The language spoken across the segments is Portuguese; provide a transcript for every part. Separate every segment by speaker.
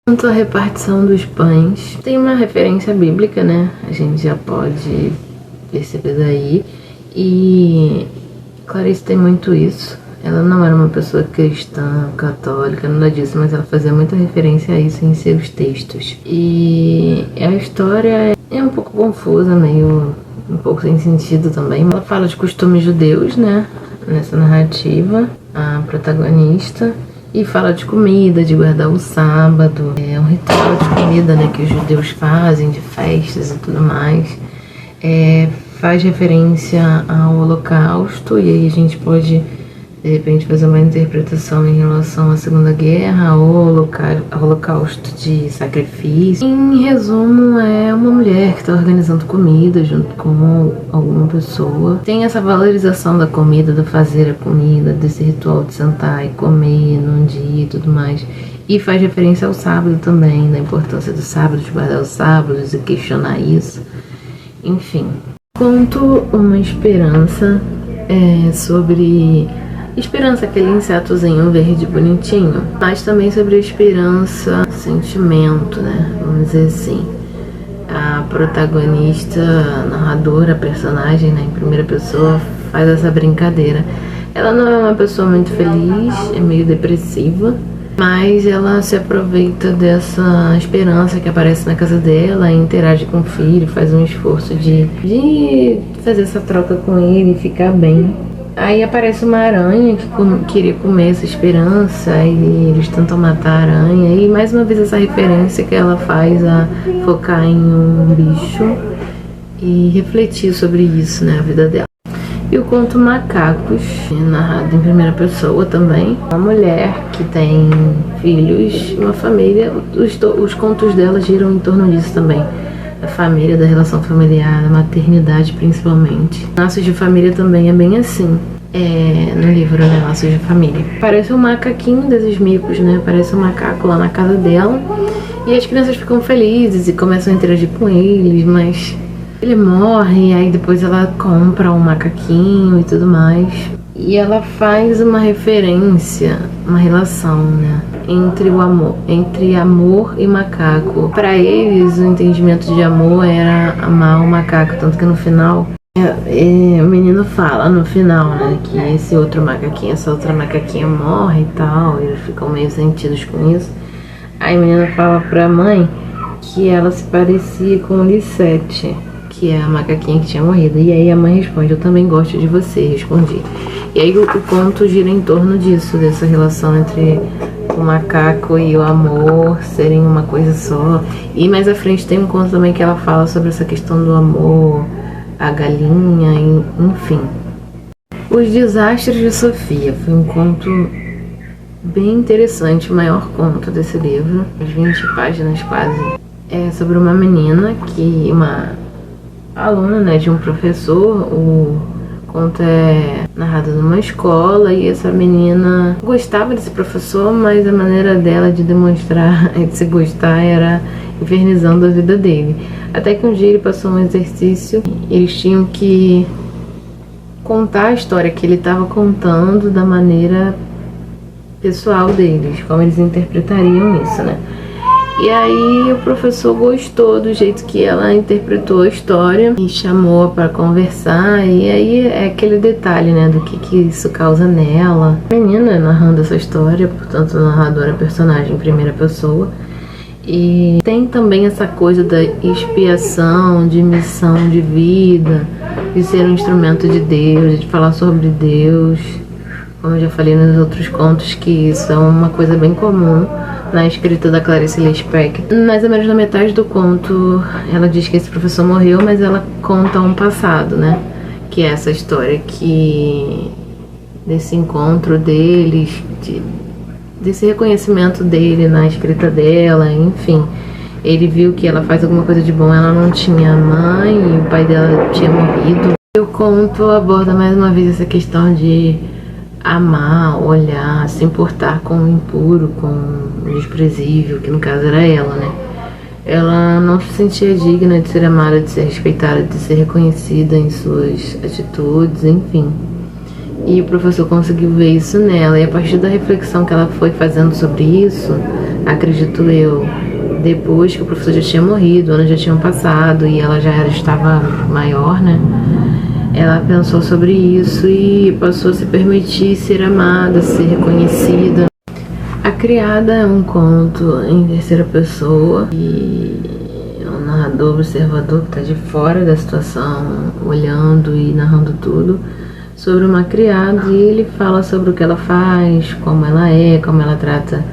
Speaker 1: Quanto à repartição dos pães, tem uma referência bíblica, né? A gente já pode perceber daí. E Clarice tem muito isso. Ela não era uma pessoa cristã, católica, nada disso, mas ela fazia muita referência a isso em seus textos. E a história é um pouco confusa, meio um pouco sem sentido também. Ela fala de costumes judeus, né? Nessa narrativa, a protagonista. E fala de comida, de guardar o sábado. É um ritual de comida, né, que os judeus fazem, de festas e tudo mais. Faz referência ao Holocausto, e aí a gente pode, de repente, fazer uma interpretação em relação à Segunda Guerra ou Holocausto de sacrifício. Em resumo, é uma mulher que está organizando comida junto com alguma pessoa. Tem essa valorização da comida, do fazer a comida, desse ritual de sentar e comer num dia e tudo mais. E faz referência ao sábado também, da importância do sábado, de guardar os sábados e questionar isso. Enfim. Conto uma esperança sobre... Esperança, aquele insetozinho verde bonitinho, mas também sobre a esperança, sentimento, né? Vamos dizer assim. A protagonista, narradora, personagem, né, em primeira pessoa, faz essa brincadeira. Ela não é uma pessoa muito feliz, é meio depressiva, mas ela se aproveita dessa esperança que aparece na casa dela, interage com o filho, faz um esforço de fazer essa troca com ele e ficar bem. Aí aparece uma aranha que queria comer essa esperança e eles tentam matar a aranha. E mais uma vez essa referência que ela faz a focar em um bicho e refletir sobre isso, né, a vida dela. E o conto Macacos, narrado em primeira pessoa também. Uma mulher que tem filhos, uma família, os contos dela giram em torno disso também. Da família, da relação familiar, da maternidade principalmente. Laços de Família também é bem assim. No livro, né, Laços de Família. Parece um macaquinho desses micos, né? Parece um macaco lá na casa dela. E as crianças ficam felizes e começam a interagir com eles, mas ele morre, e aí depois ela compra um macaquinho e tudo mais. E ela faz uma referência, uma relação, né, entre amor e macaco. Para eles, o entendimento de amor era amar o macaco, tanto que no final, o menino fala no final, né, que esse outro macaquinho, essa outra macaquinha morre e tal, e eles ficam meio sentidos com isso. Aí a menina fala pra mãe que ela se parecia com Lisette, que é a macaquinha que tinha morrido. E aí a mãe responde: eu também gosto de você, respondi. E aí o conto gira em torno disso, dessa relação entre o macaco e o amor serem uma coisa só. E mais à frente tem um conto também que ela fala sobre essa questão do amor, a galinha, enfim. Os Desastres de Sofia foi um conto bem interessante, o maior conto desse livro, uns 20 páginas quase. É sobre uma menina uma aluna, né, de um professor. O conto é narrado numa escola e essa menina gostava desse professor, mas a maneira dela de demonstrar de se gostar era infernizando a vida dele. Até que um dia ele passou um exercício, eles tinham que contar a história que ele estava contando da maneira pessoal deles, como eles interpretariam isso, né? E aí o professor gostou do jeito que ela interpretou a história e chamou para conversar. E aí é aquele detalhe, né, do que isso causa nela. A menina narrando essa história, portanto o narrador é personagem em primeira pessoa. E tem também essa coisa da expiação, de missão de vida, de ser um instrumento de Deus, de falar sobre Deus. Como eu já falei nos outros contos, que isso é uma coisa bem comum na escrita da Clarice Lispector. Mais ou menos na metade do conto, ela diz que esse professor morreu, mas ela conta um passado, né? Que é essa história desse encontro deles, desse reconhecimento dele na escrita dela, enfim. Ele viu que ela faz alguma coisa de bom, ela não tinha mãe e o pai dela tinha morrido. O conto aborda mais uma vez essa questão de amar, olhar, se importar com o impuro, com o desprezível, que no caso era ela, né? Ela não se sentia digna de ser amada, de ser respeitada, de ser reconhecida em suas atitudes, enfim. E o professor conseguiu ver isso nela, e a partir da reflexão que ela foi fazendo sobre isso, acredito eu, depois que o professor já tinha morrido, anos já tinham passado e ela já estava maior, né? Ela pensou sobre isso e passou a se permitir ser amada, ser reconhecida. A Criada é um conto em terceira pessoa e o narrador observador que está de fora da situação, olhando e narrando tudo, sobre uma criada, e ele fala sobre o que ela faz, como ela é, como ela trata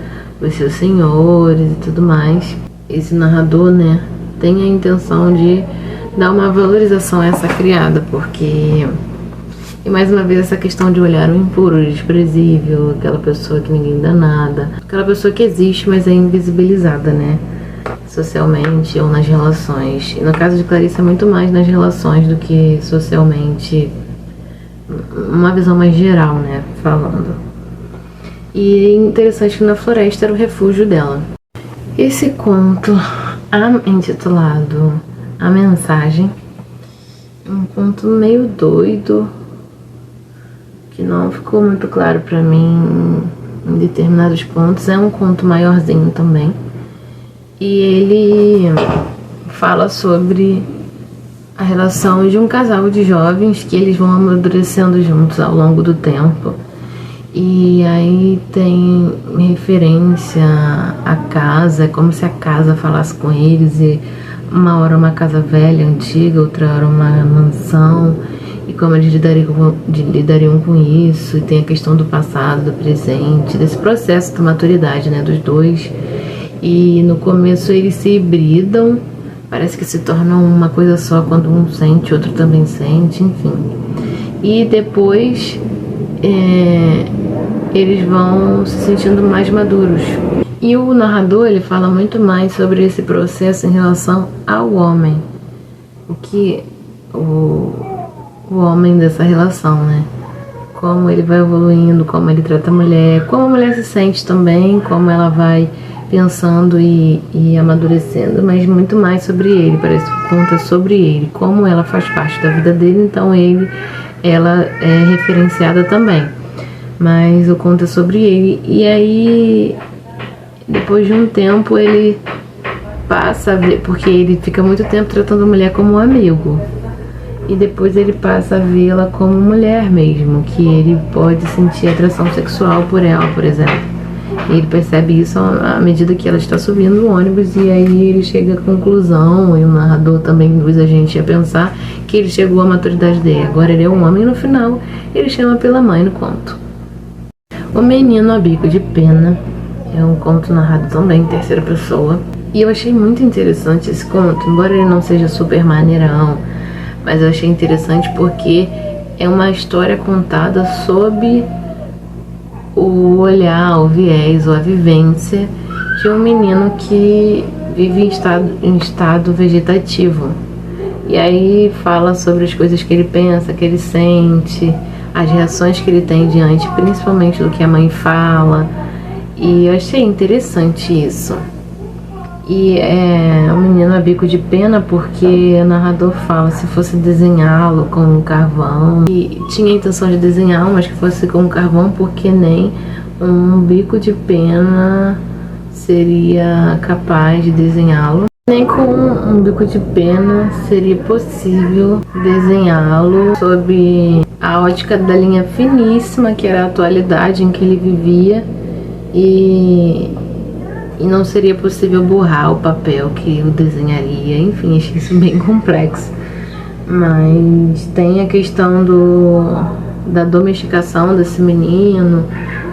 Speaker 1: os seus senhores e tudo mais. Esse narrador, né, tem a intenção de dar uma valorização a essa criada, porque, e mais uma vez, essa questão de olhar o impuro, o desprezível, aquela pessoa que ninguém dá nada, aquela pessoa que existe, mas é invisibilizada, né, socialmente ou nas relações. E no caso de Clarice é muito mais nas relações do que socialmente, uma visão mais geral, né, falando. E é interessante que na floresta era o refúgio dela. Esse conto, intitulado A Mensagem, é um conto meio doido, que não ficou muito claro pra mim em determinados pontos. É um conto maiorzinho também. E ele fala sobre a relação de um casal de jovens que eles vão amadurecendo juntos ao longo do tempo. E aí tem referência à casa, é como se a casa falasse com eles, e uma hora uma casa velha, antiga, outra hora uma mansão, e como eles lidariam com isso. E tem a questão do passado, do presente, desse processo de maturidade, né, dos dois. E no começo eles se hibridam, parece que se tornam uma coisa só quando um sente, o outro também sente, enfim. E depois eles vão se sentindo mais maduros. E o narrador, ele fala muito mais sobre esse processo em relação ao homem. O homem dessa relação, né? Como ele vai evoluindo, como ele trata a mulher, como a mulher se sente também, como ela vai pensando e amadurecendo, mas muito mais sobre ele. Parece que conta sobre ele, como ela faz parte da vida dele, então ela é referenciada também. Mas o conto é sobre ele. E aí, depois de um tempo, ele passa a ver, porque ele fica muito tempo tratando a mulher como um amigo, e depois ele passa a vê-la como mulher mesmo, que ele pode sentir atração sexual por ela, por exemplo. E ele percebe isso à medida que ela está subindo o ônibus, e aí ele chega à conclusão, e o narrador também induz a gente a pensar que ele chegou à maturidade dele. Agora ele é um homem, e no final ele chama pela mãe no conto. O Menino a Bico de Pena é um conto narrado também em terceira pessoa, e eu achei muito interessante esse conto, embora ele não seja super maneirão, mas eu achei interessante porque é uma história contada sob o olhar, o viés ou a vivência de um menino que vive em estado vegetativo. E aí fala sobre as coisas que ele pensa, que ele sente, as reações que ele tem diante, principalmente do que a mãe fala. E eu achei interessante isso. E é um menino a bico de pena porque o narrador fala se fosse desenhá-lo com um carvão, e tinha a intenção de desenhá-lo, mas que fosse com um carvão, porque nem um bico de pena seria capaz de desenhá-lo, nem com um bico de pena seria possível desenhá-lo sob a ótica da linha finíssima que era a atualidade em que ele vivia, e não seria possível borrar o papel que o desenharia. Enfim, achei isso bem complexo. Mas tem a questão da domesticação desse menino,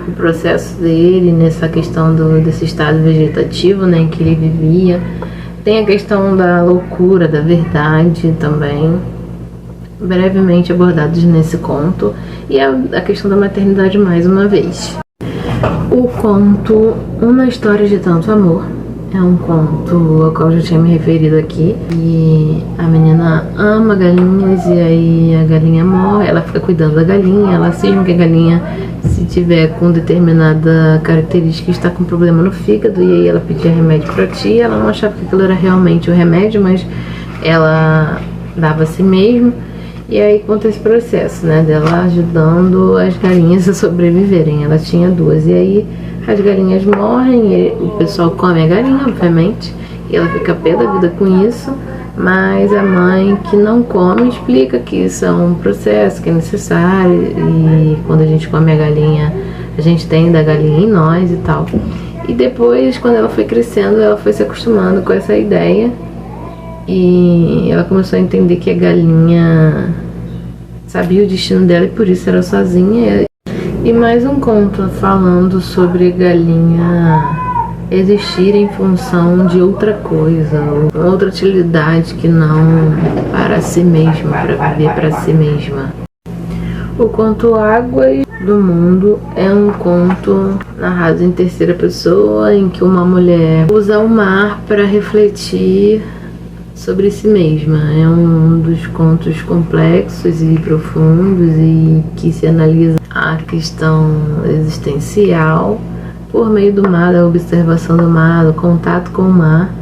Speaker 1: o processo dele nessa questão desse estado vegetativo, né, em que ele vivia. Tem a questão da loucura, da verdade também, brevemente abordados nesse conto. E a questão da maternidade mais uma vez. O conto Uma História de Tanto Amor é um conto ao qual eu já tinha me referido aqui. E a menina ama galinhas, e aí a galinha morre, ela fica cuidando da galinha, ela cisma que a galinha, se tiver com determinada característica, está com problema no fígado, e aí ela pedia remédio pra tia. Ela não achava que aquilo era realmente o remédio, mas ela dava a si mesmo. E aí conta esse processo, né, dela ajudando as galinhas a sobreviverem. Ela tinha 2, e aí as galinhas morrem, e o pessoal come a galinha, obviamente, e ela fica pé da vida com isso, mas a mãe que não come explica que isso é um processo que é necessário, e quando a gente come a galinha, a gente tem da galinha em nós e tal. E depois, quando ela foi crescendo, ela foi se acostumando com essa ideia, e ela começou a entender que a galinha sabia o destino dela e por isso era sozinha. E mais um conto falando sobre a galinha existir em função de outra coisa, outra utilidade que não para si mesma, para viver para si mesma. O conto Águas do Mundo é um conto narrado em terceira pessoa, em que uma mulher usa o mar para refletir sobre si mesma. É um dos contos complexos e profundos e que se analisa a questão existencial por meio do mar, da observação do mar, do contato com o mar.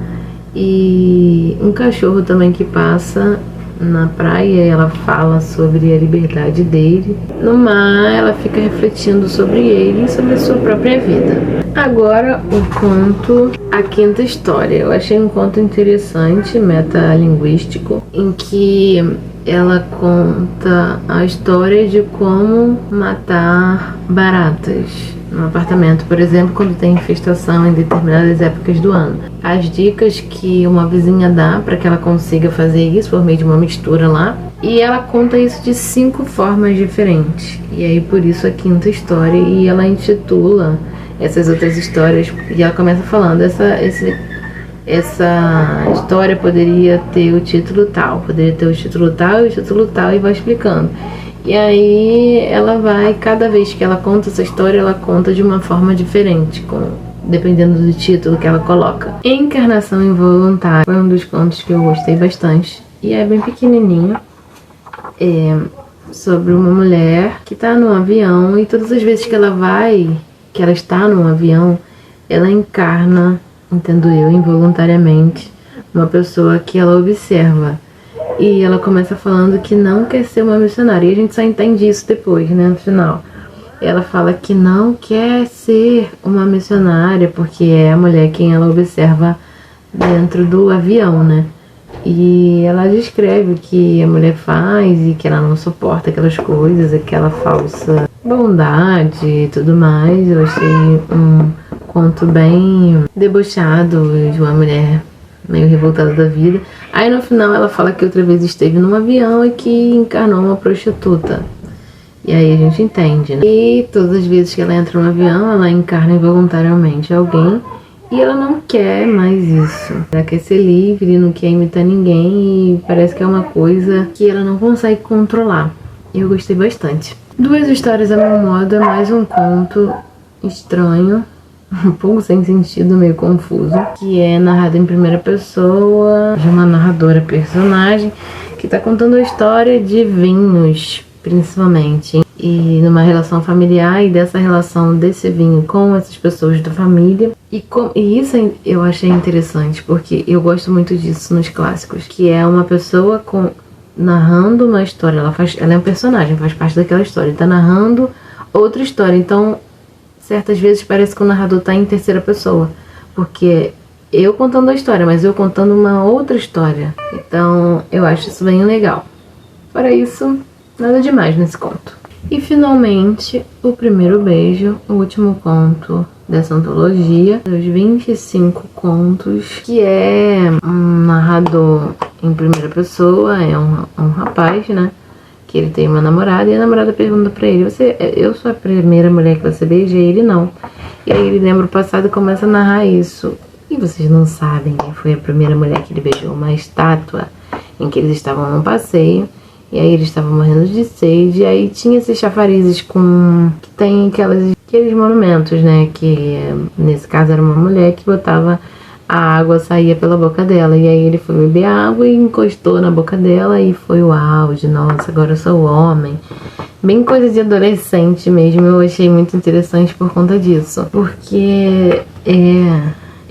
Speaker 1: E um cachorro também que passa na praia, ela fala sobre a liberdade dele. No mar, ela fica refletindo sobre ele e sobre a sua própria vida. Agora, o conto A Quinta História. Eu achei um conto interessante, metalinguístico, em que ela conta a história de como matar baratas no apartamento, por exemplo, quando tem infestação em determinadas épocas do ano. As dicas que uma vizinha dá para que ela consiga fazer isso por meio de uma mistura lá. E ela conta isso de 5 formas diferentes. E aí por isso a quinta história, e ela intitula essas outras histórias, e ela começa falando, essa história poderia ter o título tal, poderia ter o título tal e o título tal, e vai explicando. E aí ela vai, cada vez que ela conta essa história, ela conta de uma forma diferente, dependendo do título que ela coloca. Encarnação Involuntária foi um dos contos que eu gostei bastante, e é bem pequenininho. É sobre uma mulher que está num avião, e todas as vezes que ela está num avião, ela encarna, entendo eu, involuntariamente, uma pessoa que ela observa. E ela começa falando que não quer ser uma missionária. E a gente só entende isso depois, né, no final. Ela fala que não quer ser uma missionária porque é a mulher quem ela observa dentro do avião, né? E ela descreve o que a mulher faz e que ela não suporta aquelas coisas, aquela falsa bondade e tudo mais. Eu achei um conto bem debochado de uma mulher meio revoltada da vida. Aí no final ela fala que outra vez esteve num avião e que encarnou uma prostituta. E aí a gente entende, né? E todas as vezes que ela entra no avião, ela encarna involuntariamente alguém. E ela não quer mais isso. Ela quer ser livre, não quer imitar ninguém, e parece que é uma coisa que ela não consegue controlar. Eu gostei bastante. 2 histórias a meu modo, é mais um conto estranho, um pouco sem sentido, meio confuso, que é narrado em primeira pessoa, de uma narradora personagem, que está contando a história de vinhos, principalmente, e numa relação familiar, e dessa relação desse vinho com essas pessoas da família. E isso eu achei interessante, porque eu gosto muito disso nos clássicos, que é uma pessoa narrando uma história. Ela é um personagem, faz parte daquela história, está narrando outra história. Então certas vezes parece que o narrador está em terceira pessoa, porque eu contando a história, mas eu contando uma outra história. Então eu acho isso bem legal. Fora isso, nada demais nesse conto. E finalmente, O Primeiro Beijo, o último conto dessa antologia, dos 25 contos, que é um narrador em primeira pessoa, é um rapaz, né? Que ele tem uma namorada, e a namorada pergunta pra ele: eu sou a primeira mulher que você beija? E ele não. E aí ele lembra o passado e começa a narrar isso. E vocês não sabem quem foi a primeira mulher que ele beijou? Uma estátua em que eles estavam num passeio, e aí eles estavam morrendo de sede, e aí tinha esses chafarizes que tem aqueles monumentos, né? Que nesse caso era uma mulher que botava a água, saía pela boca dela, e aí ele foi beber água e encostou na boca dela, e foi o auge, nossa, agora eu sou homem. Bem coisa de adolescente mesmo. Eu achei muito interessante por conta disso, porque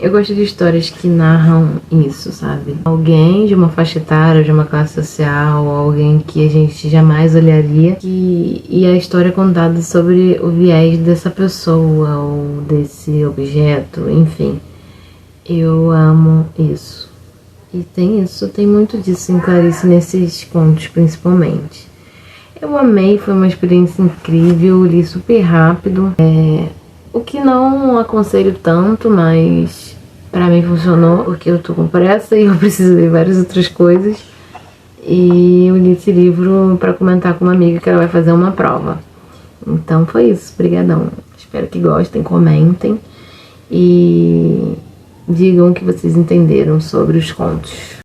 Speaker 1: Eu gosto de histórias que narram isso, sabe? Alguém de uma faixa etária, de uma classe social, alguém que a gente jamais olharia, e a história é contada sobre o viés dessa pessoa ou desse objeto, enfim. Eu amo isso. E tem muito disso em Clarice nesses contos, principalmente. Eu amei, foi uma experiência incrível, li super rápido. O que não aconselho tanto, mas pra mim funcionou, porque eu tô com pressa e eu preciso ler várias outras coisas. E eu li esse livro pra comentar com uma amiga que ela vai fazer uma prova. Então foi isso, brigadão. Espero que gostem, comentem e digam o que vocês entenderam sobre os contos.